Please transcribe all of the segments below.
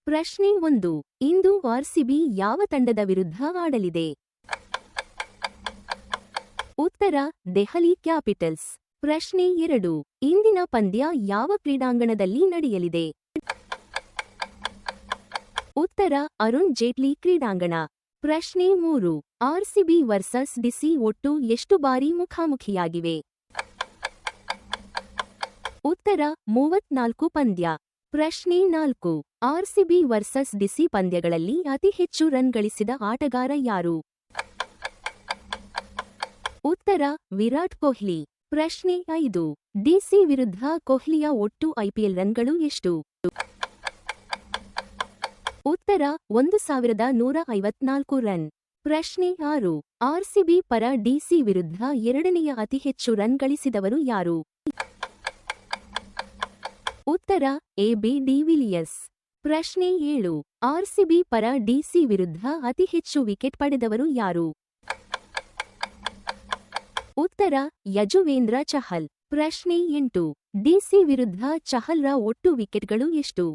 ಪ್ರಶ್ನೆ 1. ಇಂದು ಆರ್ಸಿಬಿ ಯಾವ ತಂಡದ ವಿರುದ್ಧ ಆಡಲಿದೆ? ಉತ್ತರ: ದೆಹಲಿ ಕ್ಯಾಪಿಟಲ್ಸ್. ಪ್ರಶ್ನೆ 2. ಇಂದಿನ ಪಂದ್ಯ ಯಾವ ಕ್ರೀಡಾಂಗಣದಲ್ಲಿ ನಡೆಯಲಿದೆ? ಉತ್ತರ: ಅರುಣ್ ಜೇಟ್ಲಿ ಕ್ರೀಡಾಂಗಣ. ಪ್ರಶ್ನೆ 3. ಆರ್ಸಿಬಿ ವರ್ಸಸ್ ಡಿಸಿ ಒಟ್ಟು ಎಷ್ಟು ಬಾರಿ ಮುಖಾಮುಖಿಯಾಗಿವೆ? ಉತ್ತರ: 34 ಪಂದ್ಯ. ಪ್ರಶ್ನೆ 4. ಆರ್ಸಿಬಿ ವರ್ಸಸ್ ಡಿಸಿ ಪಂದ್ಯಗಳಲ್ಲಿ ಅತಿ ಹೆಚ್ಚು ರನ್ ಗಳಿಸಿದ ಆಟಗಾರ ಯಾರು? ಉತ್ತರ: ವಿರಾಟ್ ಕೊಹ್ಲಿ. ಪ್ರಶ್ನೆ 5. ಡಿಸಿ ವಿರುದ್ಧ ಕೊಹ್ಲಿಯ ಒಟ್ಟು ಐಪಿಎಲ್ ರನ್ಗಳು ಎಷ್ಟು? ಉತ್ತರ: 1154 ರನ್. ಪ್ರಶ್ನೆ 6. ಆರ್ಸಿಬಿ ಪರ ಡಿಸಿ ವಿರುದ್ಧ ಎರಡನೆಯ ಅತಿ ಹೆಚ್ಚು ರನ್ ಗಳಿಸಿದವರು ಯಾರು? ಉತ್ತರ: ಎಬಿ ಡಿವಿಲಿಯರ್ಸ್. ಪ್ರಶ್ನೆ 7. ಆರ್ಸಿಬಿ ಪರ ಡಿಸಿ ವಿರುದ್ಧ ಅತಿ ಹೆಚ್ಚು ವಿಕೆಟ್ ಪಡೆದವರು ಯಾರು? ಉತ್ತರ: ಯಜುವೇಂದ್ರ ಚಹಲ್. ಪ್ರಶ್ನೆ 8. ಡಿಸಿ ವಿರುದ್ಧ ಚಹಲ್ರ ಒಟ್ಟು ವಿಕೆಟ್ಗಳು ಎಷ್ಟು?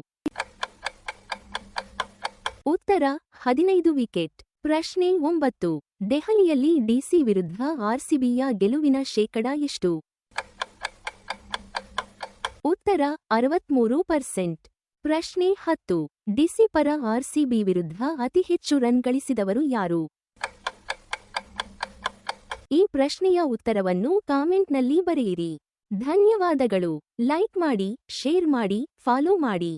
ಉತ್ತರ: 15 ವಿಕೆಟ್. ಪ್ರಶ್ನೆ 9. ದೆಹಲಿಯಲ್ಲಿ ಡಿಸಿ ವಿರುದ್ಧ ಆರ್ಸಿಬಿಯ ಗೆಲುವಿನ ಶೇಕಡ ಎಷ್ಟು? ಉತ್ತರ: 63%. ಪ್ರಶ್ನೆ 10. ಡಿಸಿ ಪರ ಆರ್ಸಿಬಿ ವಿರುದ್ಧ ಅತಿ ಹೆಚ್ಚು ರನ್ ಗಳಿಸಿದವರು ಯಾರು? ಈ ಪ್ರಶ್ನೆಯ ಉತ್ತರವನ್ನು ಕಾಮೆಂಟ್ನಲ್ಲಿ ಬರೆಯಿರಿ. ಧನ್ಯವಾದಗಳು. ಲೈಕ್ ಮಾಡಿ, ಶೇರ್ ಮಾಡಿ, ಫಾಲೋ ಮಾಡಿ.